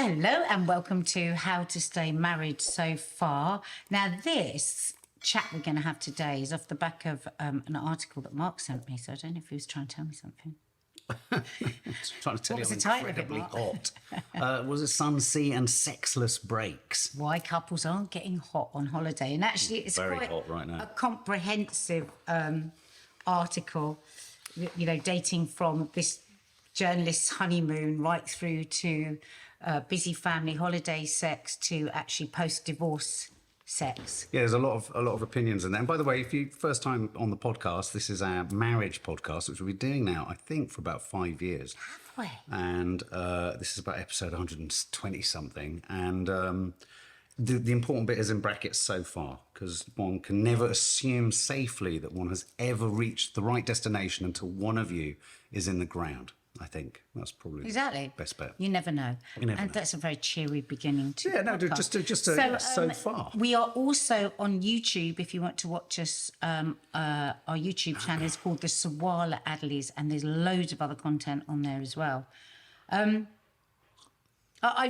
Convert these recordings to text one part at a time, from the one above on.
Hello and welcome to How to Stay Married So Far. Now this chat we're going to have today is off the back of an article that Mark sent me, so I don't know if he was trying to tell me something. Trying to tell you I'm incredibly hot. Was it sun, sea and sexless breaks? Why couples aren't getting hot on holiday. And actually it's very quite hot right now. A comprehensive article, you know, dating from this journalist's honeymoon right through to busy family holiday sex to actually post-divorce sex. Yeah, there's a lot of opinions in there. And by the way, if you first time on the podcast, this is our marriage podcast, which we'll be doing now, I think, for about 5 years. Halfway. And this is about episode 120 something. And the important bit is in brackets so far, because one can never assume safely that one has ever reached the right destination until one of you is in the ground. I think that's probably exactly the best bet. You never know. You never and know. That's a very cheery beginning to so far. We are also on YouTube. If you want to watch us, our YouTube channel is called the Sawalha-Adderleys, and there's loads of other content on there as well. I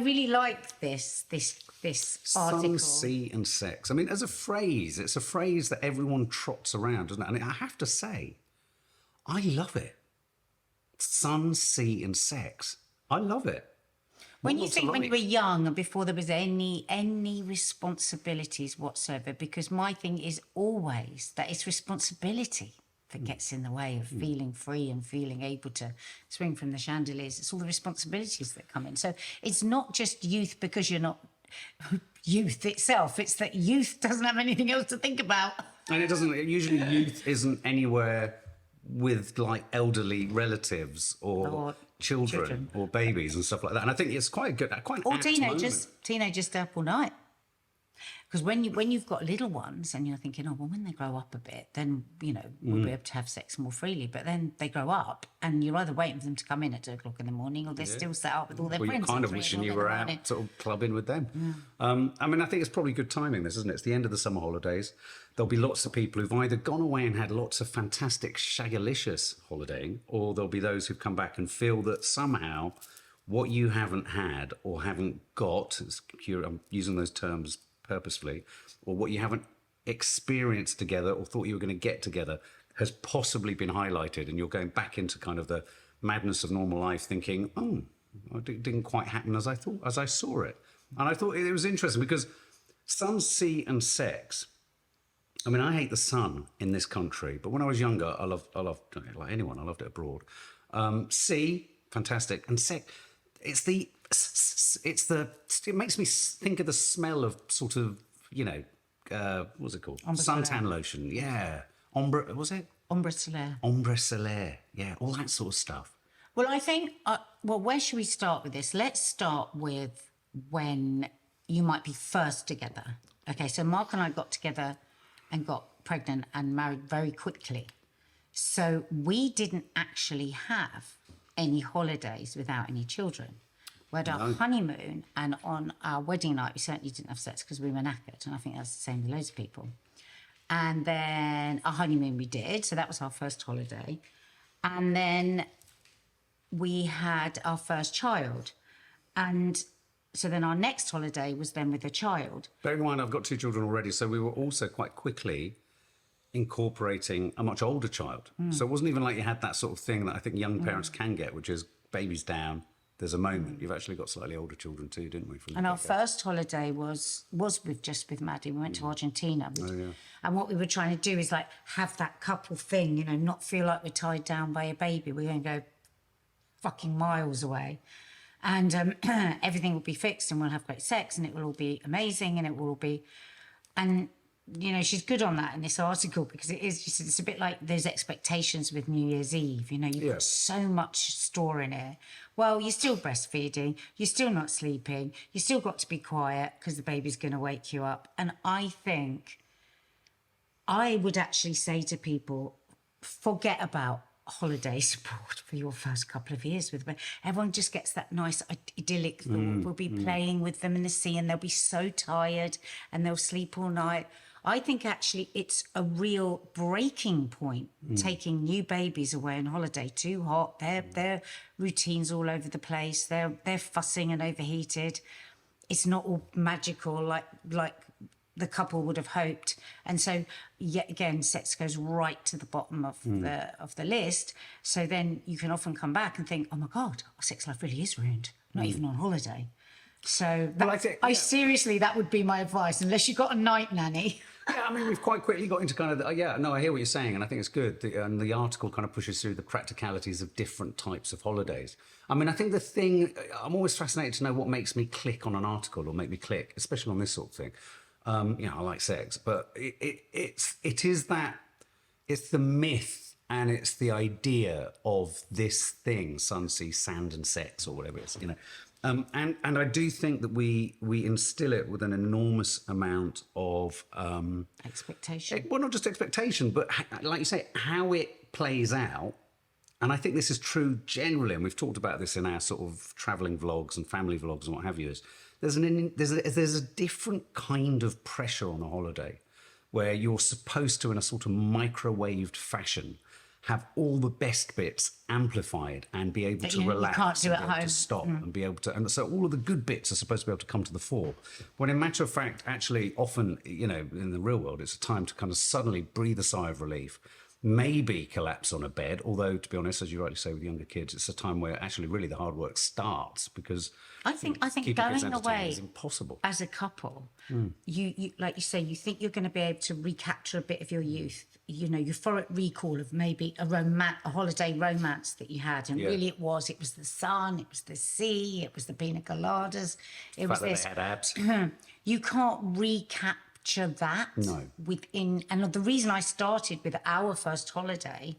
really like this article. Sun, sea and sex. I mean, as a phrase, it's a phrase that everyone trots around, doesn't it? And I have to say, I love it. Sun, sea and sex. I love it. When you think when you were young and before there was any responsibilities whatsoever, because my thing is always that it's responsibility that gets in the way of feeling free and feeling able to swing from the chandeliers. It's all the responsibilities that come in. So it's not just youth because you're not youth itself. It's that youth doesn't have anything else to think about. And it doesn't, usually youth isn't anywhere with like elderly relatives or children or babies and stuff like that. And I think it's quite an apt teenagers stay up all night. Because when you've got little ones and you're thinking, oh, well, when they grow up a bit, then, you know, we'll be able to have sex more freely. But then they grow up and you're either waiting for them to come in at 2 o'clock in the morning or they're still set up with all their friends. You're kind of wishing you were out sort of clubbing with them. Yeah. I mean, I think it's probably good timing, this, isn't it? It's the end of the summer holidays. There'll be lots of people who've either gone away and had lots of fantastic shagalicious holidaying, or there'll be those who've come back and feel that somehow what you haven't had or haven't got, I'm using those terms purposefully, or what you haven't experienced together or thought you were going to get together has possibly been highlighted, and you're going back into kind of the madness of normal life thinking, oh, it didn't quite happen as I thought, as I saw it. And I thought it was interesting because sun, sea and sex, I mean, I hate the sun in this country, but when I was younger, I loved like anyone, I loved it abroad. Sea, fantastic. And sex, it makes me think of the smell of sort of, you know, what's it called? Suntan lotion. Yeah. Was it? Ombre solaire. Ombre solaire. Yeah, all that sort of stuff. Well, I think, well, where should we start with this? Let's start with when you might be first together. Okay, so Mark and I got together and got pregnant and married very quickly. So we didn't actually have any holidays without any children. We had our honeymoon, and on our wedding night, we certainly didn't have sex because we were knackered, and I think that's the same with loads of people. And then our honeymoon we did, so that was our first holiday. And then we had our first child. And so then our next holiday was then with a child. Bear in mind, I've got 2 children already, so we were also quite quickly incorporating a much older child. So it wasn't even like you had that sort of thing that I think young parents can get, which is baby's down, there's a moment. You've actually got slightly older children too, didn't we? And our first holiday was with Maddie. We went to Argentina. And what we were trying to do is like have that couple thing, you know, not feel like we're tied down by a baby. We're going to go fucking miles away. And everything will be fixed and we'll have great sex and it will all be amazing and it will all be... And, you know, she's good on that in this article because it's a bit like those expectations with New Year's Eve. You know, you put so much store in it. Well, you're still breastfeeding, you're still not sleeping, you still got to be quiet because the baby's going to wake you up. And I think I would actually say to people, forget about holiday support for your first couple of years with them. Everyone just gets that nice idyllic thought. We'll be playing with them in the sea and they'll be so tired and they'll sleep all night. I think actually it's a real breaking point, taking new babies away on holiday. Too hot, their routines all over the place. They're fussing and overheated. It's not all magical like the couple would have hoped, and so yet again, sex goes right to the bottom of the list. So then you can often come back and think, oh my God, our sex life really is ruined. Not even on holiday. So I seriously, that would be my advice, unless you've got a night nanny. Yeah, I mean, we've quite quickly got into kind of, I hear what you're saying, and I think it's good. And the article kind of pushes through the practicalities of different types of holidays. I mean, I think the thing, I'm always fascinated to know what makes me click on an article or make me click, especially on this sort of thing. I like sex, but it's the myth and it's the idea of this thing, sun, sea, sand and sex or whatever it is, and I do think that we instill it with an enormous amount of Expectation. Well, not just expectation, but like you say, how it plays out. And I think this is true generally, and we've talked about this in our sort of traveling vlogs and family vlogs and what have you. There's a different kind of pressure on a holiday where you're supposed to, in a sort of microwaved fashion, have all the best bits amplified and be able to relax, can't do and at be able home. to stop and be able to, and so all of the good bits are supposed to be able to come to the fore. When in matter of fact, actually, often, in the real world, it's a time to kind of suddenly breathe a sigh of relief. Maybe collapse on a bed, although, to be honest, as you rightly say with younger kids, it's a time where actually really the hard work starts, because I think keeping kids going entertained away is impossible. as a couple, you like you say, you think you're going to be able to recapture a bit of your youth, euphoric recall of maybe a holiday romance that you had, and really it was the sun, it was the sea, it was the pina coladas, it was this. They had abs. You can't recapture that within, and the reason I started with our first holiday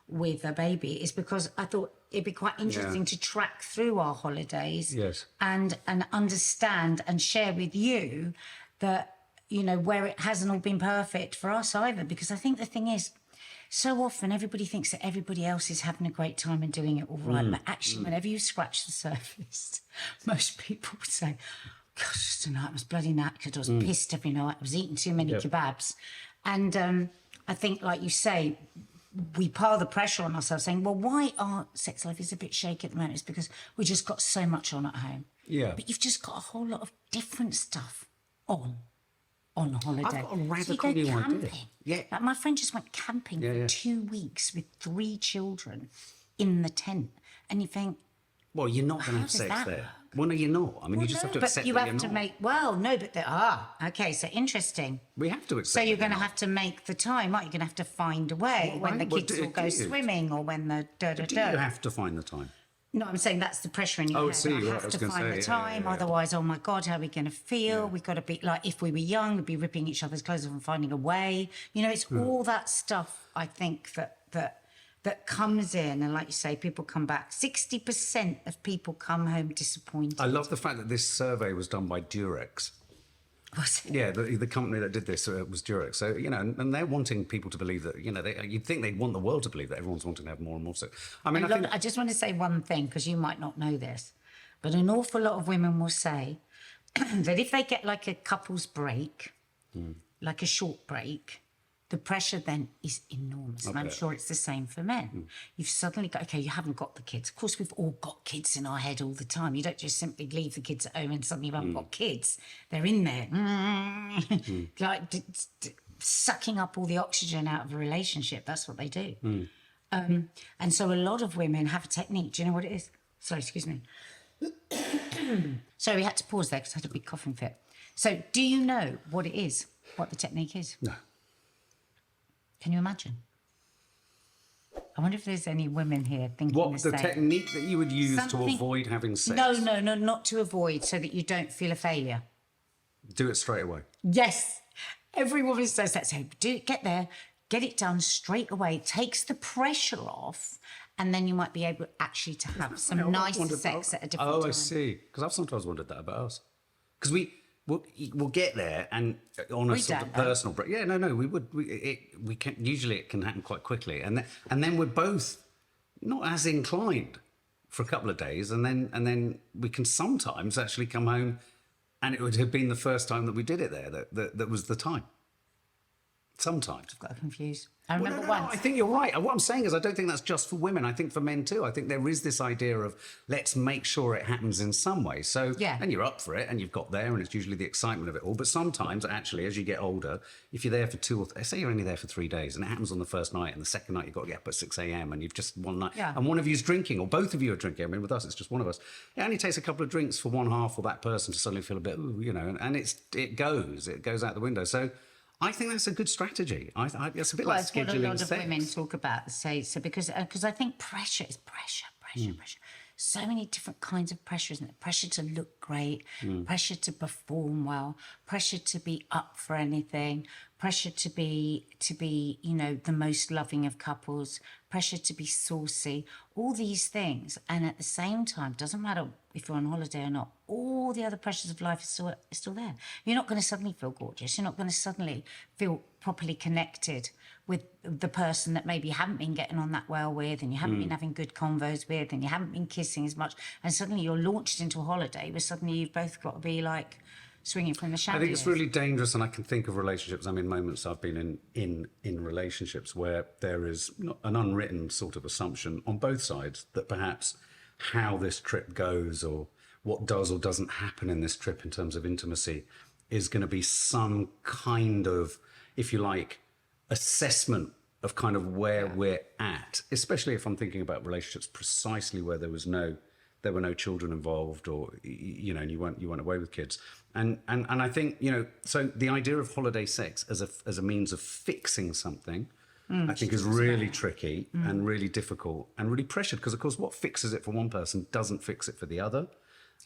with a baby is because I thought it'd be quite interesting to track through our holidays and understand and share with you that where it hasn't all been perfect for us either, because I think the thing is, so often everybody thinks that everybody else is having a great time and doing it all right, but actually whenever you scratch the surface, most people would say, gosh, tonight I was bloody knackered. I was pissed every night. I was eating too many kebabs. And I think, like you say, we pile the pressure on ourselves saying, well, why our sex life is a bit shaky at the moment? It's because we just got so much on at home. Yeah. But you've just got a whole lot of different stuff on holiday. I've got a radical new idea. Yeah. Like my friend just went camping for 2 weeks with 3 children in the tent. And you think, well, you're not going to have sex there. Well, no, you're not. I mean, you just have to accept that you're not. But you have to make, okay, so interesting. We have to accept. So you're going to have to make the time, aren't you? You're going to have to find a way when the kids will go swimming or when the Do you have to find the time? No, I'm saying that's the pressure in your head. I have to find the time, otherwise, oh my God, how are we going to feel? We've got to be, like, if we were young, we'd be ripping each other's clothes off and finding a way. It's all that stuff, I think, that comes in, and like you say, people come back. 60% of people come home disappointed. I love the fact that this survey was done by Durex. Was it? Yeah, the company that did this was Durex. So, and they're wanting people to believe that, you'd think they'd want the world to believe that everyone's wanting to have more and more sex. I mean, I just want to say one thing, because you might not know this, but an awful lot of women will say that if they get like a couple's break, like a short break, the pressure then is enormous. And I'm sure it's the same for men. You've suddenly got, you haven't got the kids. Of course, we've all got kids in our head all the time. You don't just simply leave the kids at home and suddenly you haven't got kids. They're in there, like sucking up all the oxygen out of a relationship. That's what they do. And so a lot of women have a technique. Do you know what it is? Sorry, excuse me. Sorry, we had to pause there because I had a big coughing fit. So do you know what it is, what the technique is? No. Can you imagine? I wonder if there's any women here thinking what the technique that you would use to avoid having sex? No, not to avoid, so that you don't feel a failure. Do it straight away. Yes, every woman says that. So get there, get it done straight away. It takes the pressure off, and then you might be able actually to have some nice sex at a different time. Oh, I see. Because I've sometimes wondered that about us. Because we'll get there, and on a sort of personal break. Yeah, no, we would. We can usually it can happen quite quickly, and then we're both not as inclined for a couple of days, and then we can sometimes actually come home, and it would have been the first time that we did it there that was the time. Sometimes. Got confused. I Well, remember no, once. I think you're right. What I'm saying is I don't think that's just for women. I think for men too. I think there is this idea of let's make sure it happens in some way. So, Yeah. and you're up for it and you've got there and it's usually the excitement of it all. But sometimes actually, as you get older, if you're there for say you're only there for 3 days and it happens on the first night and the second night you've got to get up at 6 a.m. and you've just one night and one of you's drinking or both of you are drinking. I mean, with us, it's just one of us. It only takes a couple of drinks for one half or that person to suddenly feel a bit, ooh, you know, and it goes out the window. So I think that's a good strategy. It's a bit like scheduling What a lot sex. of women talk about, say, so because I think pressure is pressure. So many different kinds of pressure, isn't it? Pressure to look great, pressure to perform well, pressure to be up for anything, pressure to be, you know, the most loving of couples, pressure to be saucy, all these things. And at the same time, doesn't matter if you're on holiday or not, all the other pressures of life is still there. You're not going to suddenly feel gorgeous. You're not going to suddenly feel properly connected with the person that maybe you haven't been getting on that well with, and you haven't been having good convos with, and you haven't been kissing as much, and suddenly you're launched into a holiday where suddenly you've both got to be like swinging from the chandeliers. I think it's really dangerous, and I can think of relationships. I mean, moments I've been in relationships where there is an unwritten sort of assumption on both sides that perhaps how this trip goes or what does or doesn't happen in this trip in terms of intimacy is going to be some kind of, if you like, assessment of kind of where we're at, especially if I'm thinking about relationships precisely where there were no children involved, or you know, and you went away with kids, and I think, you know, so the idea of holiday sex as a means of fixing something, I think is really tricky and really difficult and really pressured, because of course what fixes it for one person doesn't fix it for the other.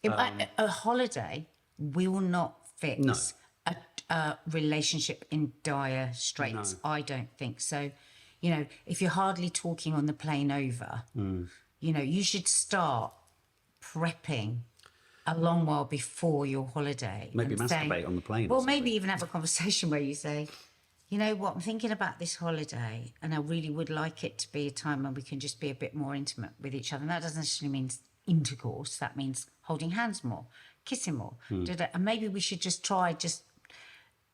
A holiday will not fix a relationship in dire straits. No. I don't think so. You know, if you're hardly talking on the plane over, you know, you should start prepping a long while before your holiday. Maybe masturbate on the plane. Well, maybe even have a conversation where you say, you know what, I'm thinking about this holiday and I really would like it to be a time when we can just be a bit more intimate with each other. And that doesn't necessarily mean intercourse. That means holding hands more, kissing more. And maybe we should just try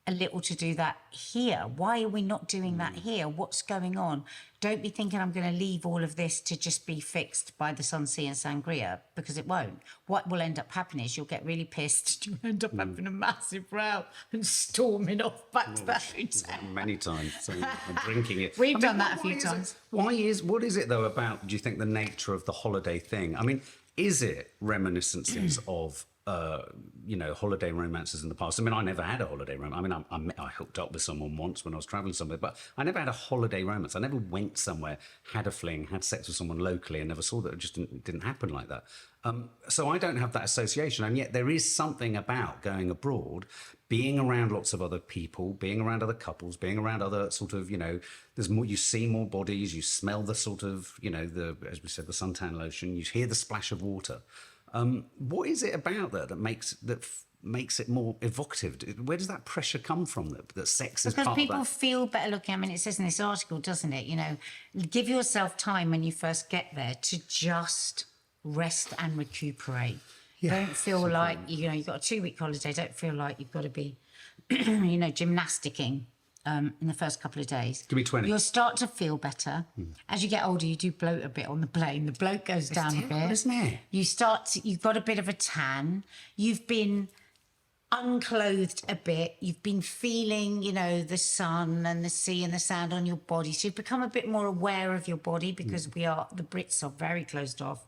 a little to do that here. Why are we not doing that here? What's going on? Don't be thinking I'm going to leave all of this to just be fixed by the sun, sea and sangria, because it won't. What will end up happening is you'll get really pissed. You'll end up having a massive row and storming off back to the hotel. Many times. So I'm drinking it. We've done that a few times. What is it though about, do you think, the nature of the holiday thing? I mean, is it reminiscences of you know, holiday romances in the past? I mean, I never had a holiday romance. I mean, I hooked up with someone once when I was traveling somewhere, but I never had a holiday romance. I never went somewhere, had a fling, had sex with someone locally, and never saw that. It just didn't happen like that. So I don't have that association, and yet there is something about going abroad, being around lots of other people, being around other couples, being around other sort of, you know, there's more, you see more bodies, you smell the sort of, you know, as we said, the suntan lotion, you hear the splash of water. What is it about that makes it more evocative? Where does that pressure come from? That sex is part of that? Because people feel better looking. I mean, it says in this article, doesn't it? You know, give yourself time when you first get there to just rest and recuperate. Yeah, don't feel like, you know, you've got a 2-week holiday. Don't feel like you've got to be, you know, gymnasticking in the first couple of days. Give me 20. You'll start to feel better. As you get older, you do bloat a bit on the plane. The bloat goes down a bit. Isn't it? You've got a bit of a tan. You've been unclothed a bit. You've been feeling, you know, the sun and the sea and the sand on your body. So you've become a bit more aware of your body, because the Brits are very closed off.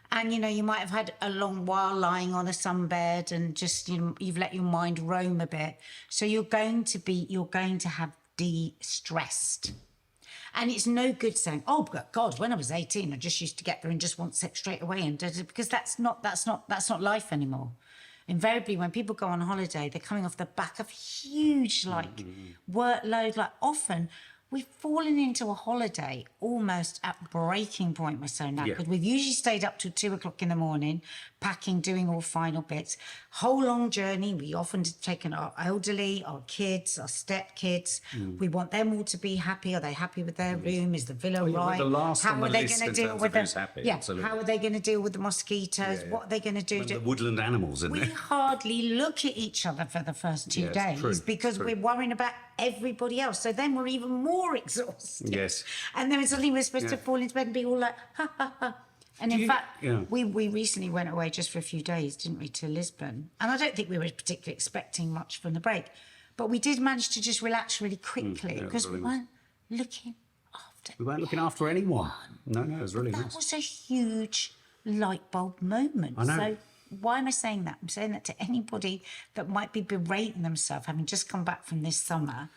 And, you know, you might have had a long while lying on a sunbed and just, you know, you've let your mind roam a bit. So you're going to have de-stressed. And it's no good saying, oh, God, when I was 18, I just used to get there and just want sex straight away. And because that's not life anymore. Invariably, when people go on holiday, they're coming off the back of huge, like, workload. Like, often we've fallen into a holiday almost at breaking point. We're so knackered. Yeah. We've usually stayed up till 2 o'clock in the morning, packing, doing all final bits. Whole long journey. We often have taken our elderly, our kids, our stepkids. We want them all to be happy. Are they happy with their room? Is the villa right? The last How are they going to deal with them? Happy, absolutely. How are they going to deal with the mosquitoes? What are they going to do? The woodland animals in there. We hardly look at each other for the first 2 days because we're worrying about everybody else. So then we're even more exhausted. Yes. And then suddenly we're supposed to fall into bed and be all like, ha, ha, ha. And in fact, yeah. we recently went away just for a few days, didn't we, to Lisbon? And I don't think we were particularly expecting much from the break. But we did manage to just relax really quickly because we weren't looking after We weren't looking after anyone. No, it was really That nice. was a huge light bulb moment. I know. So why am I saying that? I'm saying that to anybody that might be berating themselves, having just come back from this summer.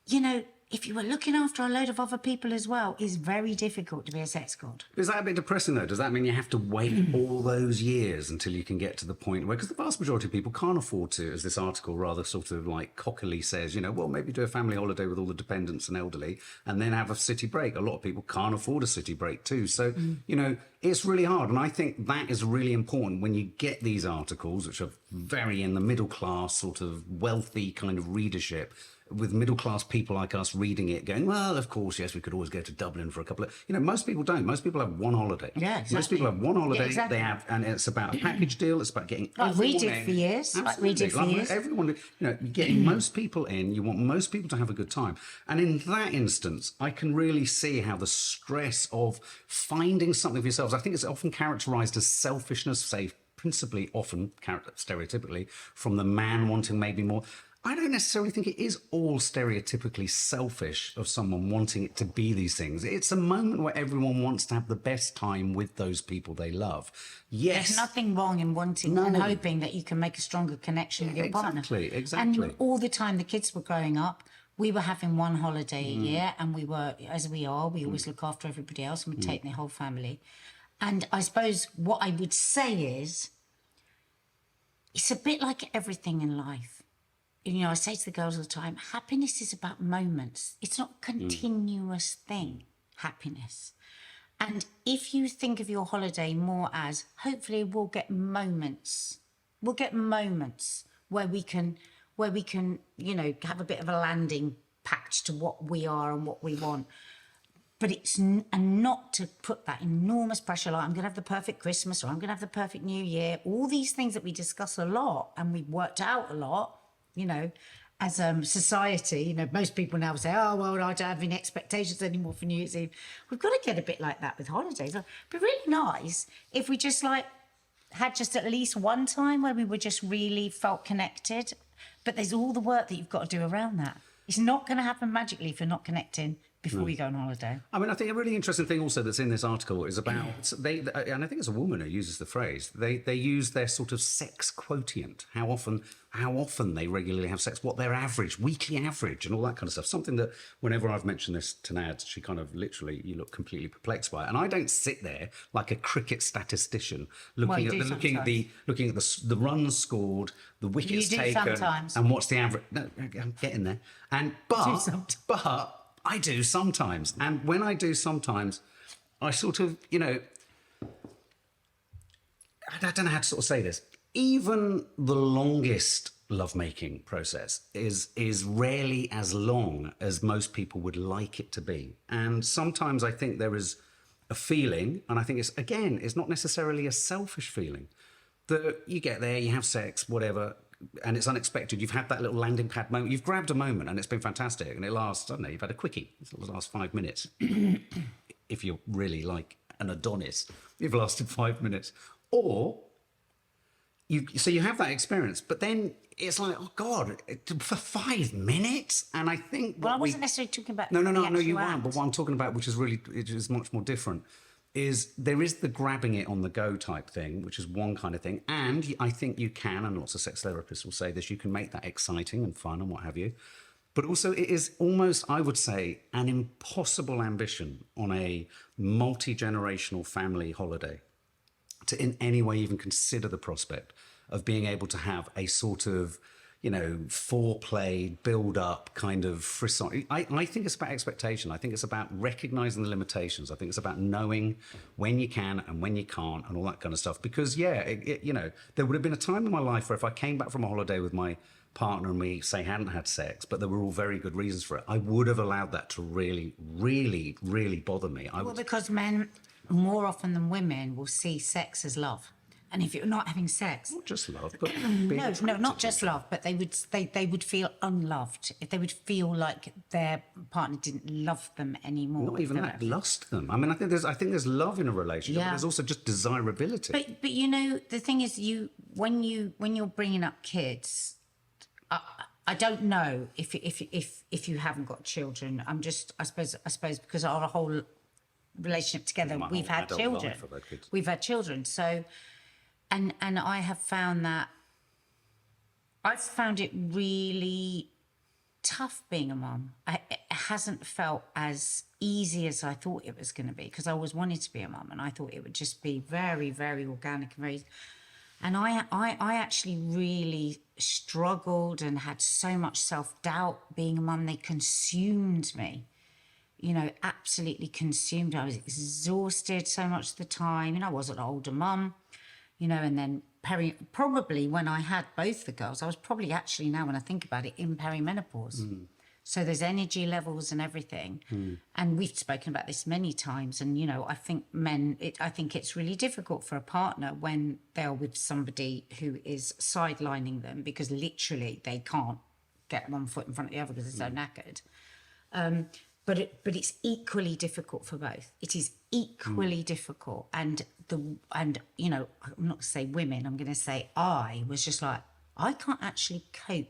You know, if you were looking after a load of other people as well, it's very difficult to be a sex god. Is that a bit depressing, though? Does that mean you have to wait all those years until you can get to the point where... Because the vast majority of people can't afford to, as this article rather sort of like cockily says, you know, well, maybe do a family holiday with all the dependents and elderly and then have a city break. A lot of people can't afford a city break too. So, you know, it's really hard. And I think that is really important when you get these articles, which are very in the middle class, sort of wealthy kind of readership, with middle-class people like us reading it, going, well, of course, yes, we could always go to Dublin for a couple of... You know, most people don't. Most people have one holiday. Yeah, exactly. Most people have one holiday. Yeah, exactly. They have, and it's about a package deal. It's about getting Like we everyone did in. for years. Absolutely. Like we did for years. Everyone, you know, getting most people in. You want most people to have a good time. And in that instance, I can really see how the stress of finding something for yourselves, I think it's often characterized as selfishness, say, principally often, stereotypically, from the man wanting maybe more... I don't necessarily think it is all stereotypically selfish of someone wanting it to be these things. It's a moment where everyone wants to have the best time with those people they love. Yes. There's nothing wrong in wanting and hoping that you can make a stronger connection with your partner. Exactly. And all the time the kids were growing up, we were having one holiday a year, and we were, as we are, we always look after everybody else and we take the whole family. And I suppose what I would say is, it's a bit like everything in life. You know, I say to the girls all the time, happiness is about moments. It's not a continuous thing, happiness. And if you think of your holiday more as, hopefully we'll get moments. We'll get moments where we can, you know, have a bit of a landing patch to what we are and what we want. But it's, and not to put that enormous pressure, like I'm going to have the perfect Christmas or I'm going to have the perfect New Year. All these things that we discuss a lot and we've worked out a lot. You know, as society, you know, most people now say, oh, well, I don't have any expectations anymore for New Year's Eve. We've got to get a bit like that with holidays. It'd be really nice if we just like had just at least one time where we were just really felt connected. But there's all the work that you've got to do around that. It's not going to happen magically if you're not connecting before you go on holiday. I mean, I think a really interesting thing also that's in this article is about, and I think it's a woman who uses the phrase, they use their sort of sex quotient, how often they regularly have sex, what their average, weekly average and all that kind of stuff. Something that whenever I've mentioned this to Nad, she kind of literally, you look completely perplexed by it. And I don't sit there like a cricket statistician looking at the runs scored, the wickets taken, sometimes. and what's the average. No, I'm getting there. But I do sometimes. And when I do sometimes, I sort of, you know, I don't know how to sort of say this. Even the longest lovemaking process is rarely as long as most people would like it to be. And sometimes I think there is a feeling, and I think it's not necessarily a selfish feeling, that you get there, you have sex, whatever, and it's unexpected. You've had that little landing pad moment. You've grabbed a moment and it's been fantastic. And it lasts, I don't know, you've had a quickie. It'll last 5 minutes. If you're really like an Adonis, you've lasted 5 minutes. Or, so you have that experience, but then it's like, oh God, for 5 minutes? And I think... Well, I wasn't necessarily talking about No, you aren't. But what I'm talking about, which is much more different, is there is the grabbing it on the go type thing, which is one kind of thing. And I think you can, and lots of sex therapists will say this, you can make that exciting and fun and what have you. But also it is almost, I would say, an impossible ambition on a multi-generational family holiday to in any way even consider the prospect of being able to have a sort of, you know, foreplay, build up kind of frisson. I think it's about expectation. I think it's about recognizing the limitations. I think it's about knowing when you can and when you can't and all that kind of stuff. Because, you know, there would have been a time in my life where if I came back from a holiday with my partner and we, say, hadn't had sex, but there were all very good reasons for it, I would have allowed that to really, really, really bother me. Because men, more often than women, will see sex as love. And if you're not having sex, Not just love, but being no, attracted not to just each other. love, but they would feel unloved. If they would feel like their partner didn't love them anymore. Not even that, lust them. I mean, I think there's love in a relationship, but Yeah. there's also just desirability. But you know, the thing is, when you're bringing up kids, I don't know if you haven't got children. I suppose because our whole relationship together, My we've whole had adult children. life I've had kids. We've had children. So, and I have found that I've found it really tough being a mum. It hasn't felt as easy as I thought it was going to be, because I always wanted to be a mum and I thought it would just be very, very organic and very. And I actually really struggled and had so much self-doubt being a mum. They consumed me, you know, absolutely consumed. I was exhausted so much of the time. You know, I was an older mum, you know, and then probably when I had both the girls, I was probably actually, now when I think about it, in perimenopause. So there's energy levels and everything. And we've spoken about this many times. And, you know, I think I think it's really difficult for a partner when they're with somebody who is sidelining them, because literally they can't get one foot in front of the other because they're so knackered. But it's equally difficult for both. It is equally difficult. And you know, I'm not going to say women, I'm going to say I was just like, I can't actually cope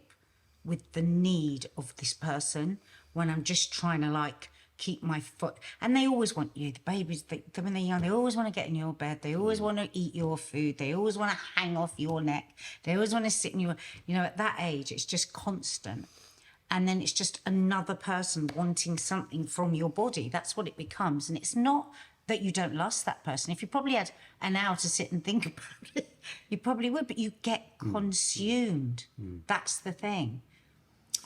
with the need of this person when I'm just trying to like keep my foot. And they always want you, the babies, when they're young, they always want to get in your bed. They always want to eat your food. They always want to hang off your neck. They always want to sit in your, you know, at that age, it's just constant. And then it's just another person wanting something from your body. That's what it becomes. And it's not that you don't lust that person. If you probably had an hour to sit and think about it, you probably would, but you get consumed. That's the thing.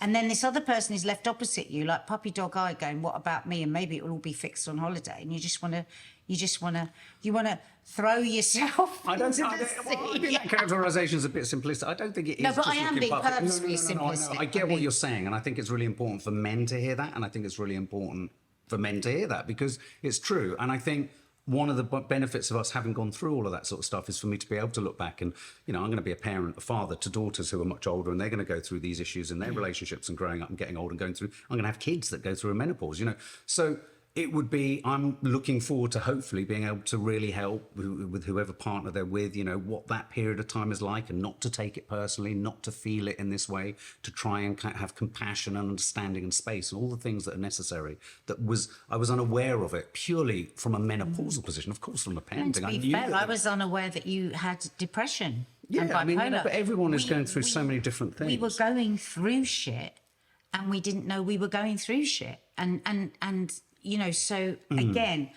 And then this other person is left opposite you, like puppy dog eye, going, what about me? And maybe it will all be fixed on holiday. And you want to throw yourself I don't into think the sea. I think that characterisation is a bit simplistic. I don't think it is. No, but just I am looking being perfect. purposefully I know. simplistic. I get what you're saying, and I think it's really important for men to hear that, and I think it's really important for men to hear that, because it's true. And I think one of the benefits of us having gone through all of that sort of stuff is for me to be able to look back and, you know, I'm going to be a parent, a father to daughters who are much older, and they're going to go through these issues in their relationships and growing up and getting old and going through. I'm going to have kids that go through a menopause, you know. So it would be, I'm looking forward to hopefully being able to really help with whoever partner they're with, you know, what that period of time is like, and not to take it personally, not to feel it in this way, to try and have compassion and understanding and space and all the things that are necessary. I was unaware of it purely from a menopausal position, of course, from a And parenting. to I be knew fair, that I was unaware that you had depression. Yeah, and bipolar. I mean, you know, but everyone is going through so many different things. We were going through shit, and we didn't know we were going through shit. And you know, so again,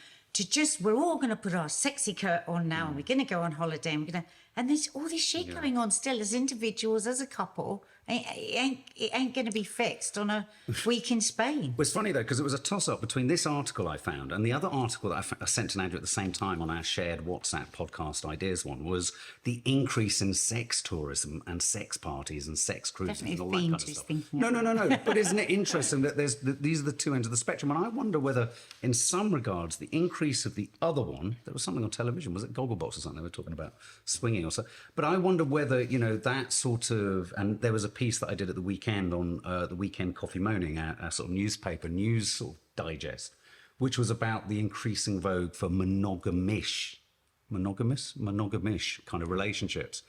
we're all going to put our sexy coat on now, and we're going to go on holiday, and and there's all this shit going on still as individuals, as a couple. It ain't going to be fixed on a week in Spain. Well, it's funny though, because it was a toss-up between this article I found and the other article that I sent to Andrew at the same time on our shared WhatsApp podcast ideas one, was the increase in sex tourism and sex parties and sex cruises and all that kind of stuff. No. But isn't it interesting that these are the two ends of the spectrum? And I wonder whether, in some regards, the increase of the other one, there was something on television, was it Gogglebox or something? They were talking about swinging or so. But I wonder whether, you know, that sort of, and there was a piece that I did at the weekend on the Weekend Coffee Moaning, our sort of newspaper news sort of digest, which was about the increasing vogue for monogamish kind of relationships.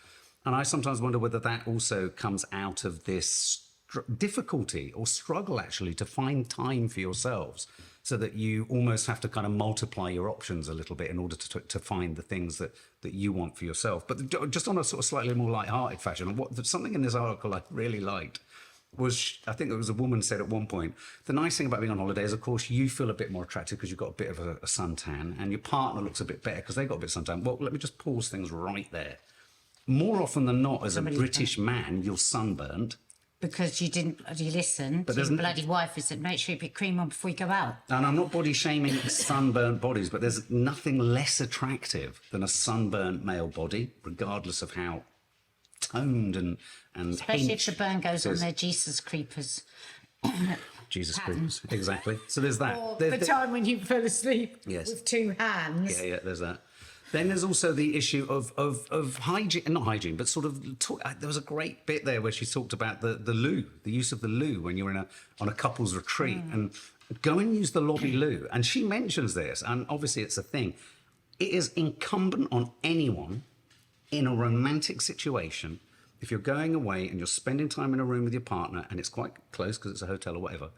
And I sometimes wonder whether that also comes out of this difficulty or struggle actually to find time for yourselves, so that you almost have to kind of multiply your options a little bit in order to find the things that you want for yourself. But just on a sort of slightly more light-hearted fashion, something in this article I really liked was, I think it was a woman said at one point, the nice thing about being on holiday is, of course, you feel a bit more attractive because you've got a bit of a suntan, and your partner looks a bit better because they've got a bit of suntan. Well, let me just pause things right there. More often than not, as a British man, you're sunburnt. Because you didn't bloody listen to your bloody wife who said, make sure you put cream on before you go out. And I'm not body shaming sunburnt bodies, but there's nothing less attractive than a sunburnt male body, regardless of how toned and especially if the burn goes on their Jesus creepers. Jesus creepers, exactly. So there's that. Or the time when you fell asleep Yes. with two hands. Yeah, there's that. Then there's also the issue of hygiene, not hygiene, but sort of, there was a great bit there where she talked about the loo, the use of the loo when you're on a couple's retreat, and go and use the lobby loo. And she mentions this, and obviously it's a thing. It is incumbent on anyone in a romantic situation, if you're going away and you're spending time in a room with your partner and it's quite close because it's a hotel or whatever,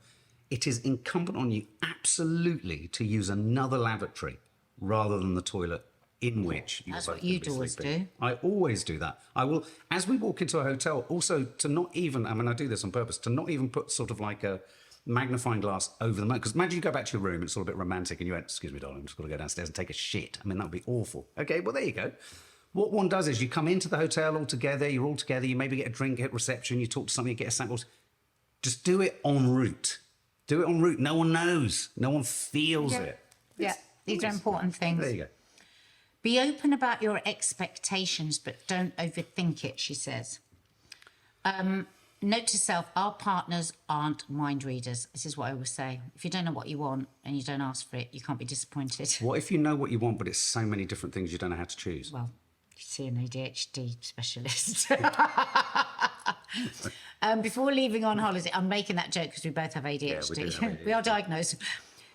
it is incumbent on you absolutely to use another lavatory rather than the toilet in which you're That's both what you'd gonna be always sleeping. do. I always do that. I will, as we walk into a hotel, also to not even, I mean, I do this on purpose, to not even put sort of like a magnifying glass over the moat. Because imagine you go back to your room, it's all a bit romantic, and you went, excuse me, darling, I'm just going to go downstairs and take a shit. I mean, that would be awful. Okay, well, there you go. What one does is you come into the hotel all together, you're all together, you maybe get a drink at reception, you talk to somebody, you get a sample. Just do it en route. Do it en route. No one knows. No one feels it. Yeah, these are important things. There you go. Be open about your expectations, but don't overthink it, she says. Note to self, our partners aren't mind readers. This is what I always say. If you don't know what you want and you don't ask for it, you can't be disappointed. What if you know what you want, but it's so many different things you don't know how to choose? Well, you see an ADHD specialist. Before leaving on holiday, I'm making that joke because we both have ADHD. Yeah, we do have ADHD. We are diagnosed.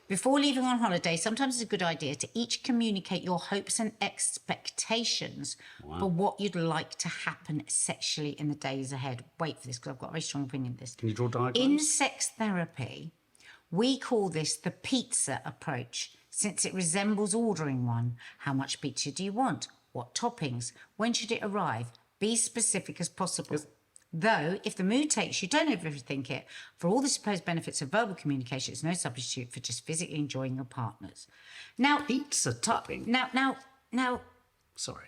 Before leaving on holiday, sometimes it's a good idea to each communicate your hopes and expectations for what you'd like to happen sexually in the days ahead. Wait for this, because I've got a very strong opinion of this. Can you draw diagrams? In sex therapy, we call this the pizza approach, since it resembles ordering one. How much pizza do you want? What toppings? When should it arrive? Be specific as possible. Yes. Though, if the mood takes you, don't overthink it. For all the supposed benefits of verbal communication, it's no substitute for just physically enjoying your partners. Now, Pizza topping. Now, Sorry.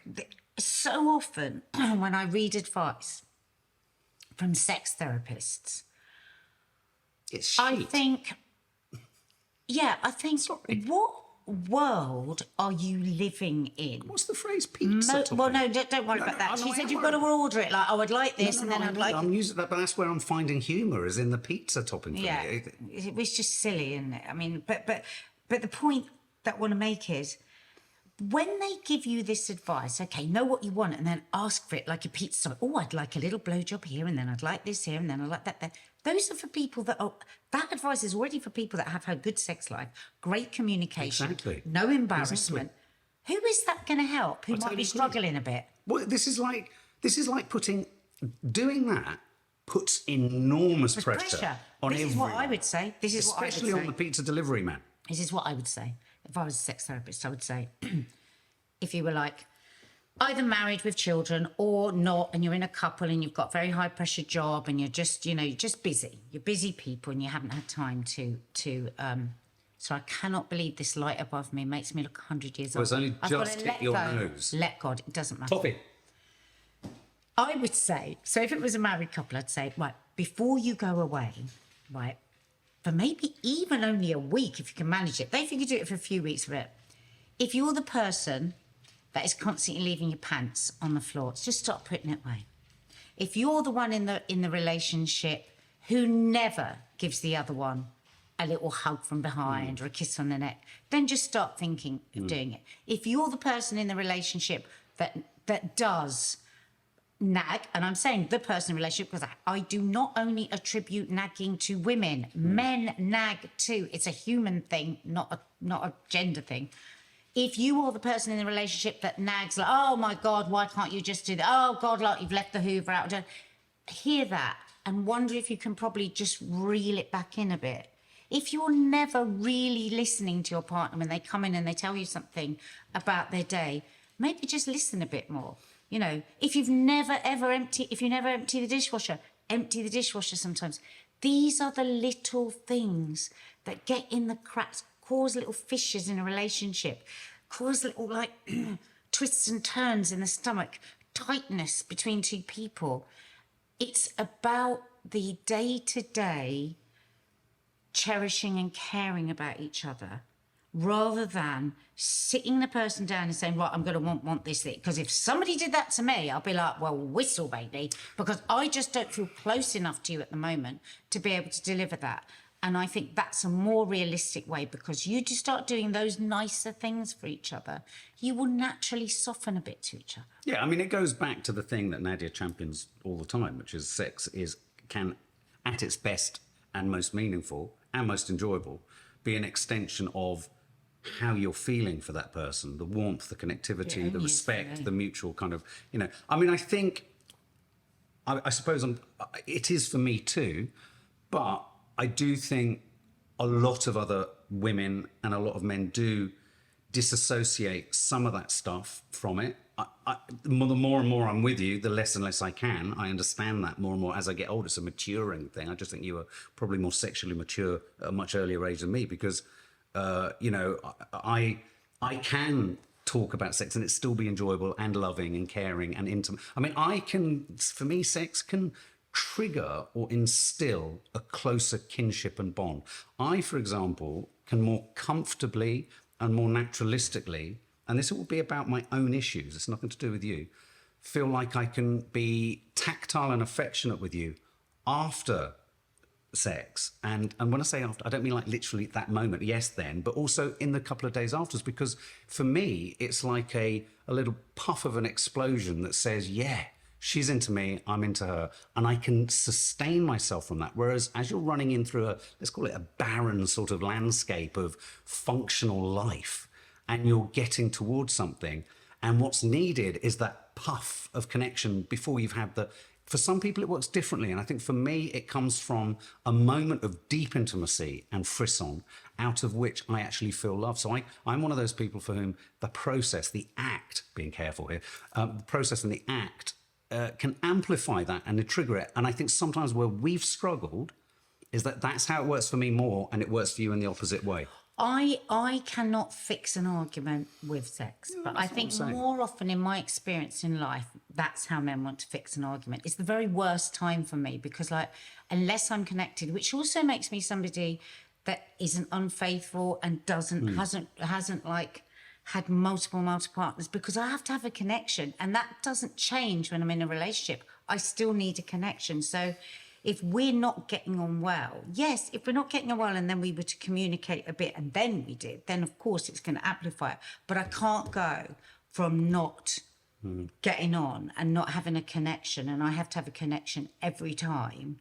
so often when I read advice from sex therapists, It's shit. I think, Sorry. what world are you living in? What's the phrase pizza topping? Well, no, don't worry about that. She said you've got to order it. Like, oh, I'd like this, and then I'd like. I'm using that, but that's where I'm finding humour, is in the pizza topping. Yeah, it was just silly, isn't it? I mean, but the point that I want to make is, when they give you this advice, okay, know what you want, and then ask for it like a pizza. Oh, I'd like a little blowjob here, and then I'd like this here, and then I'd like that there. Those are for people that are. That advice is already for people that have had good sex life, great communication, Exactly. no embarrassment. Who is that going to help? Who might totally be agree. struggling a bit? Well, this is like doing that puts enormous pressure on This is everyone. what I would say. This is what I would especially say. on the pizza delivery man. This is what I would say. If I was a sex therapist, I would say, if you were like either married with children or not, and you're in a couple and you've got a very high pressure job and you're just, you're just busy. You're busy people and you haven't had time to so I cannot believe this light above me makes me look 100 years Well, old. it's only I've got just to hit let your go. nose. Let God, it doesn't matter. Topping. I would say, so if it was a married couple, I'd say, right, before you go away, right, for maybe even only a week, if you can manage it, if you could do it for a few weeks of it, if you're the person that is constantly leaving your pants on the floor, just stop putting it away. If you're the one in the relationship who never gives the other one a little hug from behind or a kiss on the neck, then just start thinking of doing it. If you're the person in the relationship that does nag, and I'm saying the person in a relationship because I do not only attribute nagging to women, men nag too. It's a human thing, not a gender thing. If you are the person in the relationship that nags, like, oh my God, why can't you just do that? Oh God, like you've left the Hoover out. Hear that and wonder if you can probably just reel it back in a bit. If you're never really listening to your partner when they come in and they tell you something about their day, maybe just listen a bit more. If you never empty the dishwasher, empty the dishwasher sometimes. These are the little things that get in the cracks, cause little fissures in a relationship, cause little twists and turns in the stomach, tightness between two people. It's about the day-to-day cherishing and caring about each other, rather than sitting the person down and saying, right, I'm going to want this thing. Because if somebody did that to me, I'll be like, well, whistle, baby, because I just don't feel close enough to you at the moment to be able to deliver that. And I think that's a more realistic way, because you just start doing those nicer things for each other, you will naturally soften a bit to each other. Yeah, I mean, it goes back to the thing that Nadia champions all the time, which is sex can, at its best and most meaningful and most enjoyable, be an extension of how you're feeling for that person, the warmth, the connectivity, the respect, the mutual kind of, I mean, I think, I suppose it is for me too, but I do think a lot of other women and a lot of men do disassociate some of that stuff from it. The more and more I'm with you, the less and less I can. I understand that more and more as I get older. It's a maturing thing. I just think you were probably more sexually mature at a much earlier age than me, because, I can talk about sex and it still be enjoyable and loving and caring and intimate. I mean, for me, sex can trigger or instill a closer kinship and bond. I, for example, can more comfortably and more naturalistically, and this will be about my own issues, it's nothing to do with you, feel like I can be tactile and affectionate with you after sex. And when I say after, I don't mean like literally that moment, yes then, but also in the couple of days afterwards, because for me, it's like a little puff of an explosion that says, yeah, she's into me, I'm into her, and I can sustain myself from that. Whereas as you're running in through let's call it a barren sort of landscape of functional life, and you're getting towards something, and what's needed is that puff of connection before you've had for some people it works differently, and I think for me it comes from a moment of deep intimacy and frisson, out of which I actually feel love. So I'm one of those people for whom the process, the act, being careful here, the process and the act can amplify that and trigger it. And I think sometimes where we've struggled is that's how it works for me more, and it works for you in the opposite way. I cannot fix an argument with sex, but I think more often in my experience in life, that's how men want to fix an argument. It's the very worst time for me, because unless I'm connected, which also makes me somebody that isn't unfaithful and hasn't like had multiple partners, because I have to have a connection, and that doesn't change when I'm in a relationship. I still need a connection. So if we're not getting on well, yes, if we're not getting on well and then we were to communicate a bit and then we did, then of course it's going to amplify it. But I can't go from not getting on and not having a connection, and I have to have a connection every time.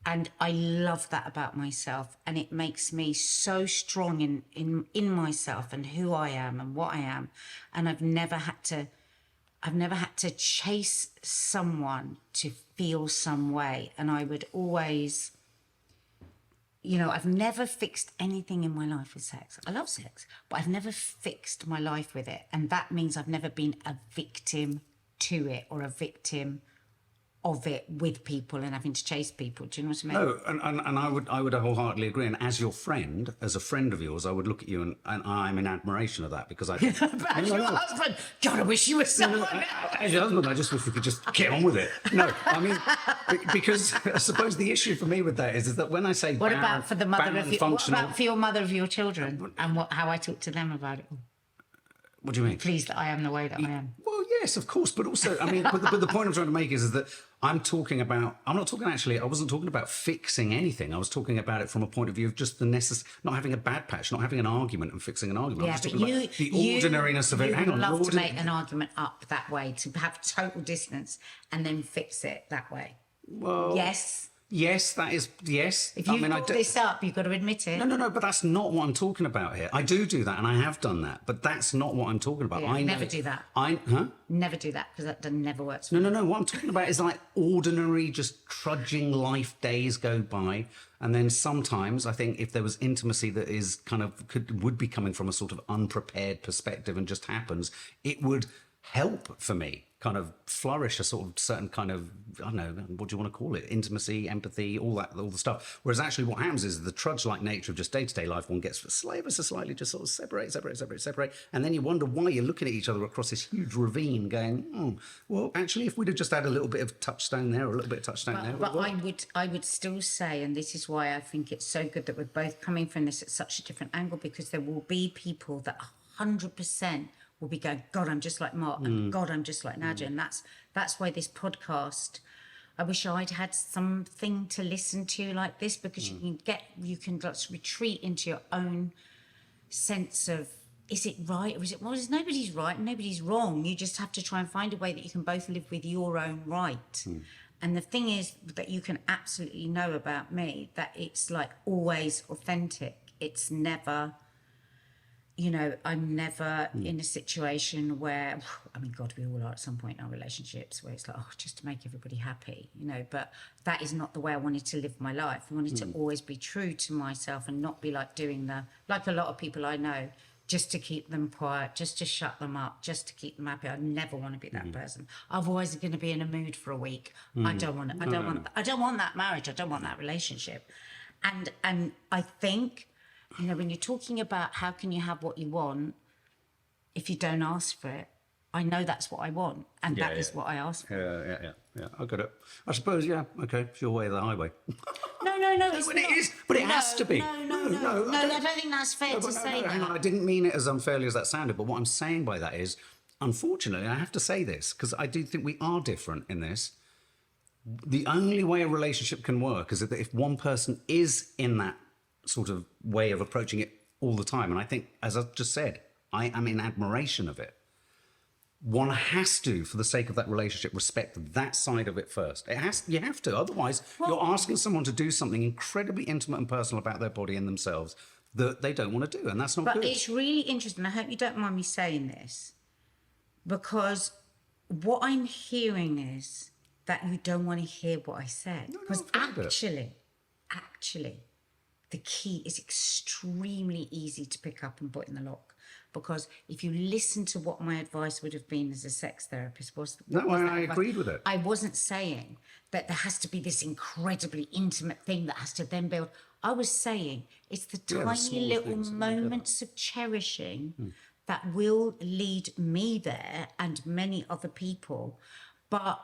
And I love that about myself, and it makes me so strong in myself and who I am and what I am. And I've never had to chase someone to feel some way. And I would always, I've never fixed anything in my life with sex. I love sex, but I've never fixed my life with it. And that means I've never been a victim to it, or a victim of it with people and having to chase people. Do you know what I mean? No, and I would wholeheartedly agree. And as your friend, as a friend of yours, I would look at you and I'm in admiration of that, because I think, as your husband, God, I wish you were someone else. As your husband, I just wish we could just get on with it. No, I mean, because I suppose the issue for me with that is that when I say what about for your mother of your children, and how I talk to them about it? What do you mean? Pleased that I am the way that I am. Well, yes, of course, but also, I mean, but the point I'm trying to make is that I wasn't talking about fixing anything. I was talking about it from a point of view of just not having a bad patch, not having an argument and fixing an argument. Yeah, I'm just but talking about the ordinariness of it. You love to make an argument up that way, to have total distance and then fix it that way. Well, yes. Yes, that is, yes. If you brought this up, you've got to admit it. No, but that's not what I'm talking about here. I do that, and I have done that, but that's not what I'm talking about. Yeah, never do that. Never do that, because that never works for me. No. What I'm talking about is like ordinary, just trudging life days go by, and then sometimes I think if there was intimacy that is would be coming from a sort of unprepared perspective and just happens, it would help for me kind of flourish a sort of certain kind of, I don't know, what do you want to call it? Intimacy, empathy, all the stuff. Whereas actually what happens is the trudge-like nature of just day-to-day life, one gets slightly just sort of separate. And then you wonder why you're looking at each other across this huge ravine going, well, actually, if we'd have just had a little bit of touchstone there or a little bit of touchstone there. But I would still say, and this is why I think it's so good that we're both coming from this at such a different angle, because there will be people that 100% will be going, God, I'm just like Mark, and God, I'm just like Nadia. And that's why this podcast, I wish I'd had something to listen to like this, because you can just retreat into your own sense of, is it right or is it, well, nobody's right and nobody's wrong. You just have to try and find a way that you can both live with your own right. And the thing is that you can absolutely know about me, that it's like always authentic. It's never, you know, I'm never in a situation where, I mean, God, we all are at some point in our relationships where it's like, oh, just to make everybody happy, you know, but that is not the way I wanted to live my life. I wanted to always be true to myself and not be like doing like a lot of people I know, just to keep them quiet, just to shut them up, just to keep them happy. I never want to be that person. I'm always going to be in a mood for a week. I don't want it. I don't want that marriage. I don't want that relationship. And I think, you know, when you're talking about how can you have what you want if you don't ask for it, I know that's what I want, and that is what I ask for. Yeah. I got it. I suppose, okay, it's your way or the highway. No, it's But not. it is, but it has to be. No, I don't think that's fair to say that. Hang on, I didn't mean it as unfairly as that sounded, but what I'm saying by that is, unfortunately, I have to say this, because I do think we are different in this. The only way a relationship can work is that if one person is in that sort of way of approaching it all the time, and I think, as I've just said, I am in admiration of it. One has to, for the sake of that relationship, respect that side of it first. You have to, otherwise you're asking someone to do something incredibly intimate and personal about their body and themselves that they don't want to do, and that's not good. But it's really interesting. I hope you don't mind me saying this, because what I'm hearing is that you don't want to hear what I said. Because actually, the key is extremely easy to pick up and put in the lock. Because if you listen to what my advice would have been as a sex therapist, I agreed with it. I wasn't saying that there has to be this incredibly intimate thing that has to then build. I was saying it's the tiny little moments of cherishing that will lead me there and many other people. But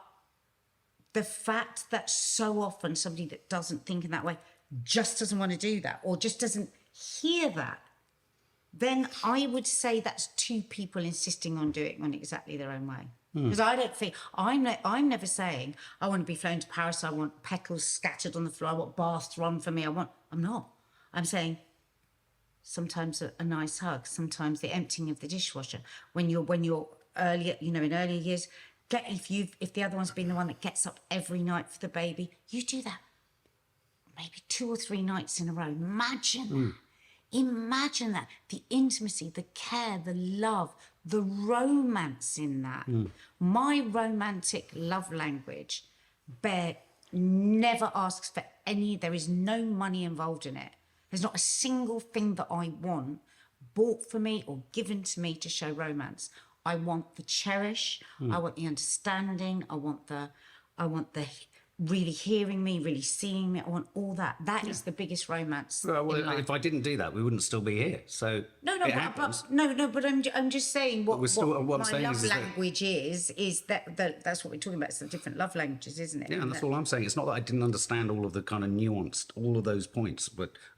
the fact that so often somebody that doesn't think in that way just doesn't want to do that, or just doesn't hear that, then I would say that's two people insisting on doing it in exactly their own way. Because I don't think, I'm never saying, I want to be flown to Paris, I want petals scattered on the floor, I want baths run for me, I'm not. I'm saying sometimes a nice hug, sometimes the emptying of the dishwasher. When you're earlier, you know, in earlier years, if the other one's been the one that gets up every night for the baby, you do that maybe 2 or 3 nights in a row. Imagine that, the intimacy, the care, the love, the romance in that. My romantic love language, Bear, never asks for any, there is no money involved in it. There's not a single thing that I want bought for me or given to me to show romance. I want the cherish, I want the understanding, I want the really hearing me, really seeing me. I want all that. That is the biggest romance. Well, if I didn't do that, we wouldn't still be here. So but I'm just saying what I'm my saying love is language is that's what we're talking about. It's the different love languages, isn't it? Yeah, and that's all I'm saying. It's not that I didn't understand all of the kind of nuanced, all of those points,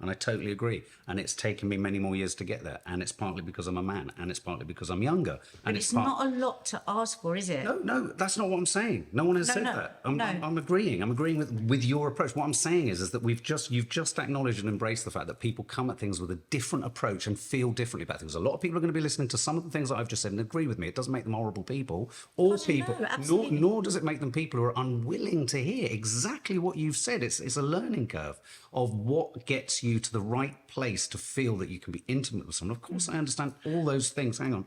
and I totally agree. And it's taken me many more years to get there. And it's partly because I'm a man, and it's partly because I'm younger. But it's not a lot to ask for, is it? No, that's not what I'm saying. No one has said that. I'm agreeing. I'm agreeing with your approach. What I'm saying is that you've just acknowledged and embraced the fact that people come at things with a different approach and feel differently about things. A lot of people are going to be listening to some of the things that I've just said and agree with me. It doesn't make them horrible people or people, nor does it make them people who are unwilling to hear exactly what you've said. It's a learning curve of what gets you to the right place to feel that you can be intimate with someone. Of course, I understand all those things. Hang on.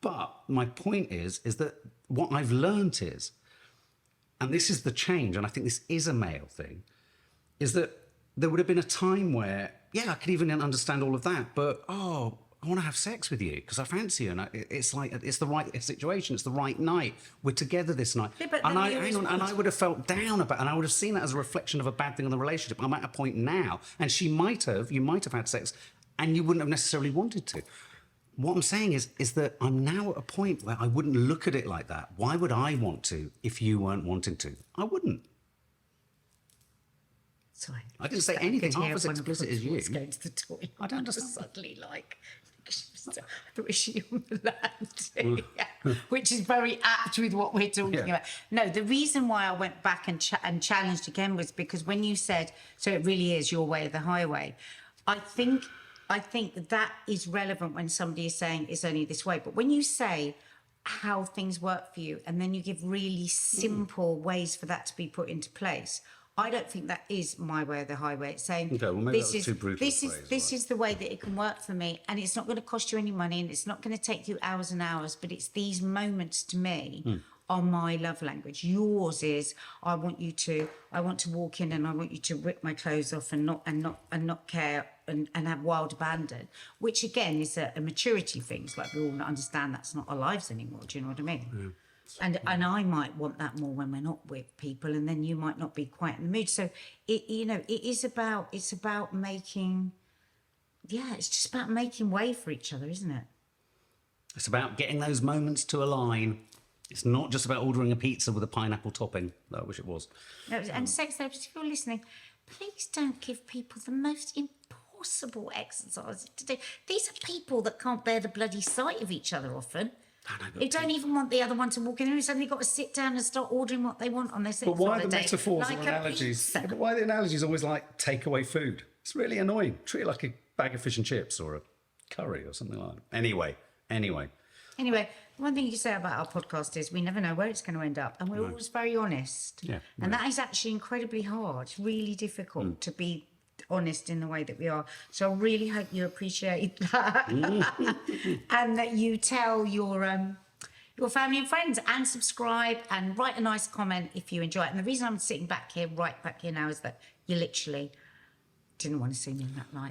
But my point is that what I've learned is, and this is the change, and I think this is a male thing, is that there would have been a time where, I could even understand all of that, but, I want to have sex with you because I fancy you. And it's like, it's the right situation. It's the right night. We're together this night. Yeah, but and I would have felt down about it. And I would have seen that as a reflection of a bad thing in the relationship. I'm at a point now, and you might have had sex and you wouldn't have necessarily wanted to. What I'm saying is that I'm now at a point where I wouldn't look at it like that. Why would I want to if you weren't wanting to? I wouldn't. Sorry. I didn't say anything half as one explicit as you. Going to the toilet. I don't understand. Suddenly, like, Was she on the landing? Which is very apt with what we're talking about. No, the reason why I went back and challenged again was because when you said, so it really is your way or the highway, I think that is relevant when somebody is saying it's only this way. But when you say how things work for you and then you give really simple ways for that to be put into place, I don't think that is my way or the highway. It's saying, okay, well, maybe this is the way that it can work for me, and it's not going to cost you any money, and it's not going to take you hours and hours, but it's these moments to me are my love language. Yours is I want to walk in and I want you to rip my clothes off and not care and have wild abandon, which again is a maturity thing. It's like we all understand that's not our lives anymore. Do you know what I mean? Yeah. And I might want that more when we're not with people, and then you might not be quite in the mood. So it's about making, it's just about making way for each other, isn't it? It's about getting those moments to align. It's not just about ordering a pizza with a pineapple topping. I wish it was. No, and sex therapists, if you're listening, please don't give people the most impossible exercises to do. These are people that can't bear the bloody sight of each other often. They don't even want the other one to walk in, and suddenly got to sit down and start ordering what they want on their sex But why holiday, the metaphors like or a analogies? pizza. But why the analogies always like takeaway food? It's really annoying. Treat it like a bag of fish and chips or a curry or something like that. Anyway. Anyway, one thing you say about our podcast is we never know where it's going to end up, and we're always very honest. Yeah. And that is actually incredibly hard. It's really difficult to be honest in the way that we are. So I really hope you appreciate that, and that you tell your family and friends, and subscribe and write a nice comment if you enjoy it. And the reason I'm sitting right back here now is that you literally didn't want to see me in that light.